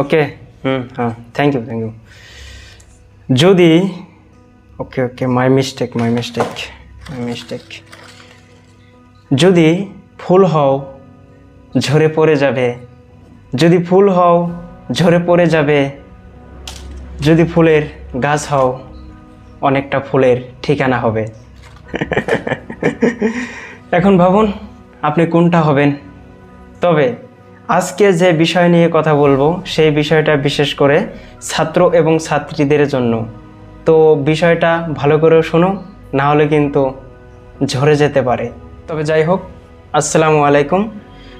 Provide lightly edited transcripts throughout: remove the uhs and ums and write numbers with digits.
ওকে হ্যাঁ thank you যদি ওকে my mistake যদি ফুল হও ঝরে পড়ে যাবে, যদি ফুল হও ঝরে পড়ে যাবে, যদি ফুলের গাছ হও অনেকটা ফুলের ঠিকানা হবে। এখন ভাবুন আপনি কোনটা হবেন। তবে আজকে যে বিষয় নিয়ে কথা বলবো সেই বিষয়টা বিশেষ করে ছাত্র এবং ছাত্রীদের জন্য। তো বিষয়টা ভালো করে শোনো, না হলে কিন্তু ঝরে যেতে পারে। তবে যাই হোক, আসসালামু আলাইকুম।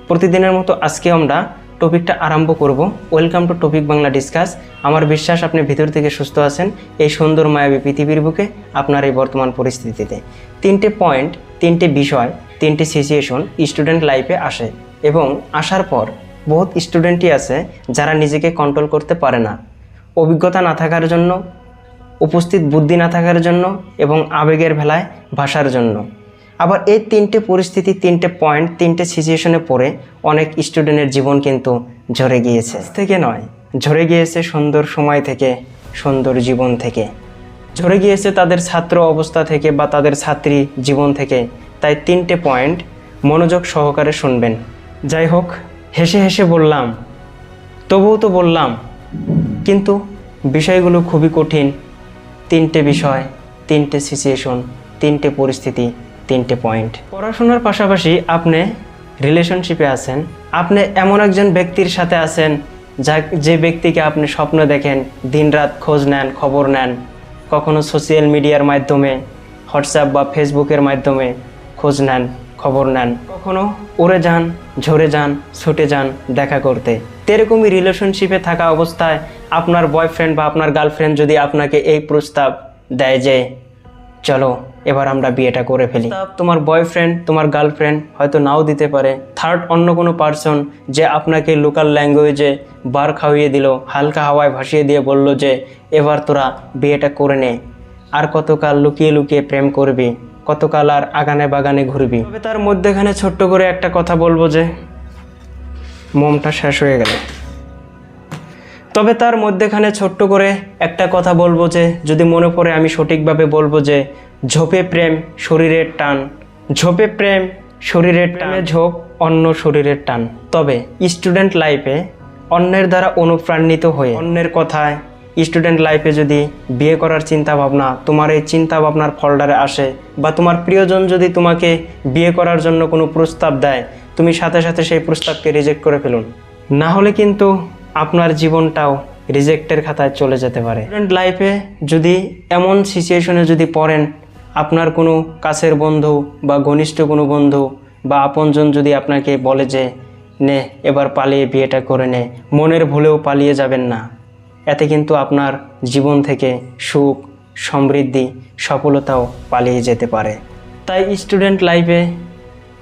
প্রতিদিনের মতো আজকে আমরা টপিকটা আরম্ভ করব। Welcome to topic Bangla discuss. আমার বিশ্বাস আপনি ভিতর থেকে সুস্থ আছেন এই সুন্দর মায়াবী পৃথিবীর বুকে আপনার এই বর্তমান পরিস্থিতিতে। 3টে পয়েন্ট, 3টে বিষয়, 3টে সিচুয়েশন স্টুডেন্ট লাইফে আসে এবং আসার পর বহুত স্টুডেন্টই আছে যারা নিজেকে কন্ট্রোল করতে পারে না, অভিজ্ঞতা না থাকার জন্য, উপস্থিত বুদ্ধি না থাকার জন্য এবং আবেগের ভেলায় ভাসার জন্য। আবার এই 3টে পরিস্থিতি, 3টে পয়েন্ট, 3টে সিচুয়েশনে পড়ে অনেক স্টুডেন্টের জীবন কিন্তু ঝরে গিয়েছে। থেকে নয়, ঝরে গিয়েছে সুন্দর সময় থেকে, সুন্দর জীবন থেকে, ঝরে গিয়েছে তাদের ছাত্র অবস্থা থেকে বা তাদের ছাত্রী জীবন থেকে। তাই 3টে পয়েন্ট মনোযোগ সহকারে শুনবেন। যাই হোক, হেসে হেসে বললাম, তবুও তো বললাম, কিন্তু বিষয়গুলো খুবই কঠিন। 3টে বিষয়, 3টে সিচুয়েশন, 3টে পরিস্থিতি, 3টে পয়েন্ট। পড়াশোনার পাশাপাশি আপনি রিলেশনশিপে আছেন, আপনি এমন একজন ব্যক্তির সাথে আছেন যে ব্যক্তিকে আপনি স্বপ্ন দেখেন, দিনরাত খোঁজ নেন, খবর নেন, কখনো সোশ্যাল মিডিয়ার মাধ্যমে, হোয়াটসঅ্যাপ বা ফেসবুকের মাধ্যমে খোঁজ নেন, খবর নেন, কখনো উড়ে যান, ঝরে যান, ছুটে যান দেখা করতে। এরকমই রিলেশনশিপে থাকা অবস্থায় আপনার বয়ফ্রেন্ড বা আপনার গার্লফ্রেন্ড যদি আপনাকে এই প্রস্তাব দেয় যে চলো এবার আমরা বিয়েটা করে ফেলি, তোমার বয়ফ্রেন্ড, তোমার গার্লফ্রেন্ড হয়তো নাও দিতে পারে, থার্ড অন্য কোনো পার্সন যে আপনাকে লোকাল ল্যাঙ্গুয়েজে বার খাওয়িয়ে দিল, হালকা হাওয়ায় ভাসিয়ে দিয়ে বলল যে এবার তোরা বিয়েটা করে নে, আর কতকাল লুকিয়ে লুকিয়ে প্রেম করবি, কতকাল আর আগানে বাগানে ঘুরবি। তবে তার মধ্যেখানে ছোট্ট করে একটা কথা বলবো যে মোমটা শেষ হয়ে গেল। তবে তার মধ্যেখানে ছোট্ট করে একটা কথা বলবো যে যদি মনে পড়ে আমি সঠিকভাবে বলবো যে ঝোপে প্রেম শরীরের টান, ঝোপে প্রেম শরীরের টানে ঝোপ অন্য শরীরের টান। তবে স্টুডেন্ট লাইফে অন্যের দ্বারা অনুপ্রাণিত হয়ে, অন্যের কথায় স্টুডেন্ট লাইফে যদি বিয়ে করার চিন্তা ভাবনা তোমার এই চিন্তা ভাবনার ফোল্ডারে আসে বা তোমার প্রিয়জন যদি তোমাকে বিয়ে করার জন্য কোনো প্রস্তাব দেয়, তুমি সাথে সাথে সেই প্রস্তাবকে রিজেক্ট করে ফেলুন, না হলে কিন্তু আপনার জীবনটাও রিজেক্টের খাতায় চলে যেতে পারে। স্টুডেন্ট লাইফে যদি এমন সিচুয়েশনে যদি পড়েন, আপনার কোনো কাছের বন্ধু বা ঘনিষ্ঠ কোনো বন্ধু বা আপনজন যদি আপনাকে বলে যে নে এবার পালিয়ে বিয়েটা করে নে, মনের ভুলেও পালিয়ে যাবেন না। এতে কিন্তু আপনার জীবন থেকে সুখ, সমৃদ্ধি, সফলতাও পালিয়ে যেতে পারে। তাই স্টুডেন্ট লাইফে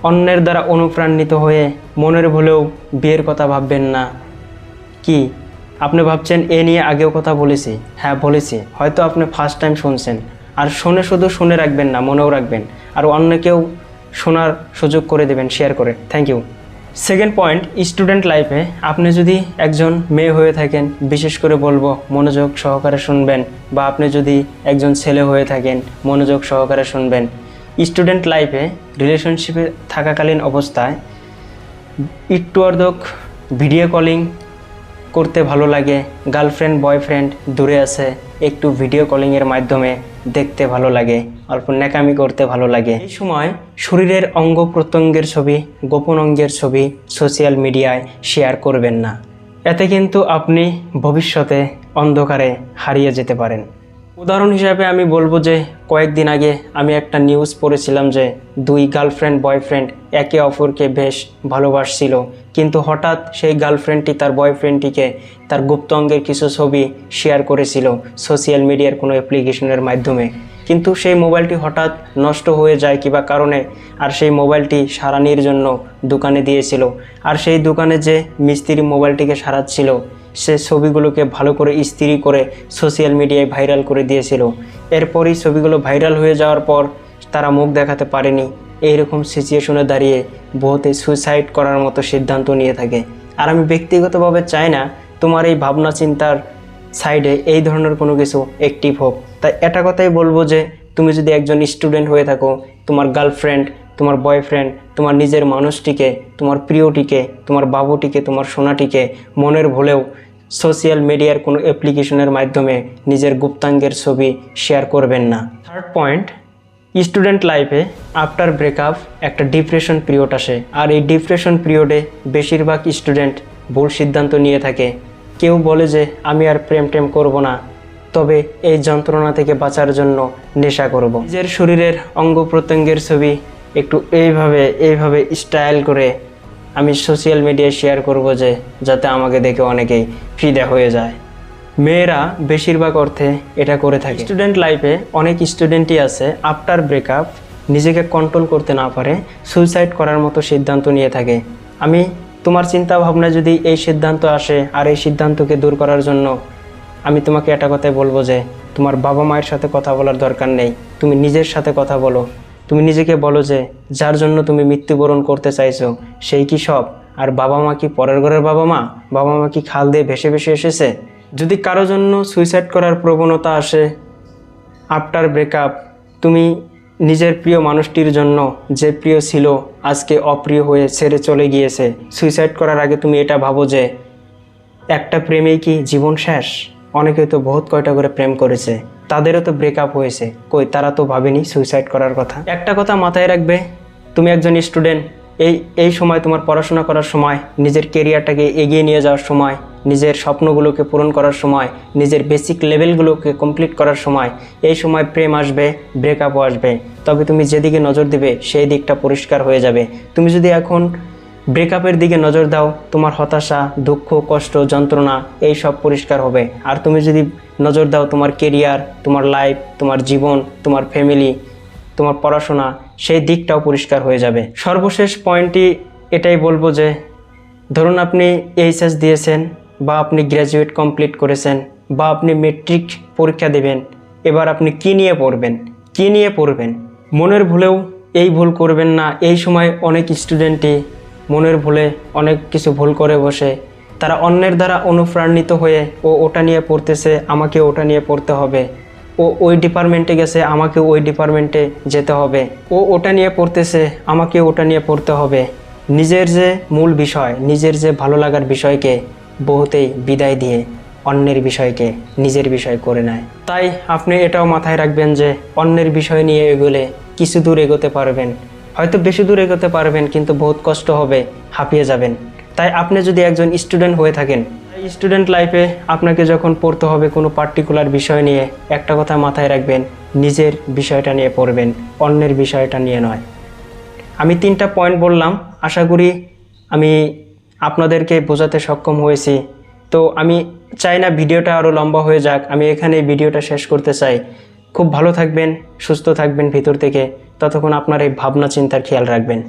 অন্যের দ্বারা অনুপ্রাণিত হয়ে মনের ভুলেও বিয়ের কথা ভাববেন না। কি আপনি ভাবছেন এ নিয়ে আগেও কথা বলেছি? হ্যাঁ বলেছি, হয়তো আপনি ফার্স্ট টাইম শুনছেন। আর শুধু শুনে রাখবেন না, মনেও রাখবেন, আর অন্যকেও শোনার সুযোগ করে দেবেন শেয়ার করে। Thank you. Second point, student লাইফে আপনি যদি একজন মেয়ে হয়ে থাকেন, বিশেষ করে বলবো মনোযোগ সহকারে শুনবেন, বা আপনি যদি একজন ছেলে হয়ে থাকেন মনোযোগ সহকারে শুনবেন। স্টুডেন্ট লাইফে রিলেশনশিপে থাকাকালীন অবস্থায় একটু অর্ধক ভিডিও কলিং করতে ভালো লাগে, গার্লফ্রেন্ড বয়ফ্রেন্ড দূরে আছে, একটু ভিডিও কলিংয়ের মাধ্যমে দেখতে ভালো লাগে, অল্প ন্যাকামি করতে ভালো লাগে। এই সময় শরীরের অঙ্গ প্রত্যঙ্গের ছবি, গোপন অঙ্গের ছবি সোশ্যাল মিডিয়ায় শেয়ার করবেন না। এতে কিন্তু আপনি ভবিষ্যতে অন্ধকারে হারিয়ে যেতে পারেন। উদাহরণ হিসাবে আমি বলবো যে কয়েকদিন আগে আমি একটা নিউজ পড়েছিলাম যে 2 গার্লফ্রেন্ড বয়ফ্রেন্ড একে অপরকে বেশ ভালোবাসছিল, কিন্তু হঠাৎ সেই গার্লফ্রেন্ডটি তার বয়ফ্রেন্ডটিকে তার গুপ্ত অঙ্গের কিছু ছবি শেয়ার করেছিল সোশ্যাল মিডিয়ার কোনো অ্যাপ্লিকেশনের মাধ্যমে, কিন্তু সেই মোবাইলটি হঠাৎ নষ্ট হয়ে যায় কিবা কারণে, আর সেই মোবাইলটি সারানির জন্য দোকানে দিয়েছিল, আর সেই দোকানে যে মিস্ত্রি মোবাইলটিকে সারাচ্ছিল সে ছবিগুলোকে ভালো করে ইস্ত্রি করে সোশ্যাল মিডিয়ায় ভাইরাল করে দিয়েছিল। এরপরই ছবিগুলো ভাইরাল হয়ে যাওয়ার পর তারা মুখ দেখাতে পারেনি। এইরকম সিচুয়েশনে দাঁড়িয়ে বহুতে সুইসাইড করার মতো সিদ্ধান্ত নিয়ে থাকে। আর আমি ব্যক্তিগতভাবে চাই না তোমার এই ভাবনা চিন্তার সাইডে এই ধরনের কোনো কিছু অ্যাক্টিভ হোক। তাই এটা কথাই বলবো যে তুমি যদি একজন স্টুডেন্ট হয়ে থাকো, তোমার গার্লফ্রেন্ড, তোমার বয়ফ্রেন্ড, তোমার নিজের মানুষটিকে, তোমার প্রিয়টিকে, তোমার বাবুটিকে, তোমার সোনাটিকে মনের ভুলেও সোশ্যাল মিডিয়ার কোনো অ্যাপ্লিকেশনের মাধ্যমে নিজের গুপ্তাঙ্গের ছবি শেয়ার করবেন না। থার্ড পয়েন্ট, স্টুডেন্ট লাইফে আফটার ব্রেকআপ একটা ডিপ্রেশন পিরিয়ড আসে, আর এই ডিপ্রেশন পিরিয়ডে বেশিরভাগ স্টুডেন্ট ভুল সিদ্ধান্ত নিয়ে থাকে। কেউ বলে যে আমি আর প্রেম টেম করবো না, তবে এই যন্ত্রণা থেকে বাঁচার জন্য নেশা করব। নিজের শরীরের অঙ্গ প্রত্যঙ্গের ছবি একটু এইভাবে স্টাইল করে আমি সোশ্যাল মিডিয়ায় শেয়ার করব, যে যাতে আমাকে দেখে অনেকেই ফিদা হয়ে যায়। মেয়েরা বেশিরভাগ অর্থে এটা করে থাকে। স্টুডেন্ট লাইফে অনেক স্টুডেন্টই আছে আফটার ব্রেকআপ নিজেকে কন্ট্রোল করতে না পারে সুইসাইড করার মতো সিদ্ধান্ত নিয়ে থাকে। আমি তোমার চিন্তা ভাবনা যদি এই সিদ্ধান্ত আসে, আর এই সিদ্ধান্তকে দূর করার জন্য আমি তোমাকে একটা কথাই বলবো যে তোমার বাবা মায়ের সাথে কথা বলার দরকার নেই, তুমি নিজের সাথে কথা বলো। তুমি নিজেকে বলো যে যার জন্য তুমি মৃত্যুবরণ করতে চাইছো সেই কি সব, আর বাবা মা কি পরের ঘরের বাবা মা? বাবা মা কি খাল দিয়ে ভেসে ভেসে এসেছে? যদি কারো জন্য সুইসাইড করার প্রবণতা আসে আফটার ব্রেকআপ, তুমি নিজের প্রিয় মানুষটির জন্য, যে প্রিয় ছিল আজকে অপ্রিয় হয়ে ছেড়ে চলে গিয়েছে, সুইসাইড করার আগে তুমি এটা ভাবো যে একটা প্রেমেই কি জীবন শেষ? অনেকে তো বহুত কয়টা করে প্রেম করেছে, তাদেরও তো ব্রেকআপ হয়েছে, কই তারা তো ভাবেনি সুইসাইড করার কথা। একটা কথা মাথায় রাখবে, তুমি একজন স্টুডেন্ট, এই সময় তোমার পড়াশোনা করার সময়, নিজের কেরিয়ারটাকে এগিয়ে নিয়ে যাওয়ার সময়, নিজের স্বপ্নগুলোকে পূরণ করার সময়, নিজের বেসিক লেভেলগুলোকে কমপ্লিট করার সময়, এই সময় প্রেম আসবে, ব্রেকআপও আসবে। তবে তুমি যেদিকে নজর দিবে সেই দিকটা পরিষ্কার হয়ে যাবে। তুমি যদি এখন ব্রেকআপের দিকে নজর দাও, তোমার হতাশা, দুঃখ, কষ্ট, যন্ত্রণা এই সব পরিষ্কার হবে। আর তুমি যদি নজর দাও তোমার কেরিয়ার, তোমার লাইফ, তোমার জীবন, তোমার ফ্যামিলি, তোমার পড়াশোনা, সেই দিকটাও পরিষ্কার হয়ে যাবে। সর্বশেষ পয়েন্টটি এটাই বলবো যে ধরুন আপনি এইচএস দিয়েছেন, বা আপনি গ্র্যাজুয়েট কমপ্লিট করেছেন, বা আপনি মেট্রিক পরীক্ষা দেবেন। এবার আপনি কি নিয়ে পড়বেন? মনের ভুলেও এই ভুল করবেন না। এই সময় অনেক স্টুডেন্টই মনের ভুলে অনেক কিছু ভুল করে বসে, তারা অন্যের দ্বারা অনুপ্রাণিত হয়ে ও ওটা নিয়ে পড়তেছে, আমাকে ওটা নিয়ে পড়তে হবে, ও ওই ডিপার্টমেন্টে গেছে, আমাকে ওই ডিপার্টমেন্টে যেতে হবে, ও ওটা নিয়ে পড়তেছে, আমাকে ওটা নিয়ে পড়তে হবে। নিজের যে মূল বিষয়, নিজের যে ভালো লাগার বিষয়কে বহুতেই বিদায় দিয়ে অন্যের বিষয়কে নিজের বিষয় করে নেয়। তাই আপনি এটাও মাথায় রাখবেন যে অন্যের বিষয় নিয়ে এগোলে কিছু দূর এগোতে পারবেন, হয়তো বেশি দূর এগোতে পারবেন, কিন্তু বহুত কষ্ট হবে, হাঁপিয়ে যাবেন। তাই আপনি যদি একজন স্টুডেন্ট হয়ে থাকেন, স্টুডেন্ট লাইফে আপনাকে যখন পড়তে হবে কোনো পার্টিকুলার বিষয় নিয়ে, একটা কথা মাথায় রাখবেন, নিজের বিষয়টা নিয়ে পড়বেন, অন্যের বিষয়টা নিয়ে নয়। আমি 3টা পয়েন্ট বললাম, আশা করি আমি আপনাদেরকে বোঝাতে সক্ষম হয়েছি। তো আমি চাই না ভিডিওটা আরও লম্বা হয়ে যাক, আমি এখানে ভিডিওটা শেষ করতে চাই। খুব ভালো থাকবেন, সুস্থ থাকবেন ভিতর থেকে। ততক্ষণ আপনার এই ভাবনা চিন্তার খেয়াল রাখবেন।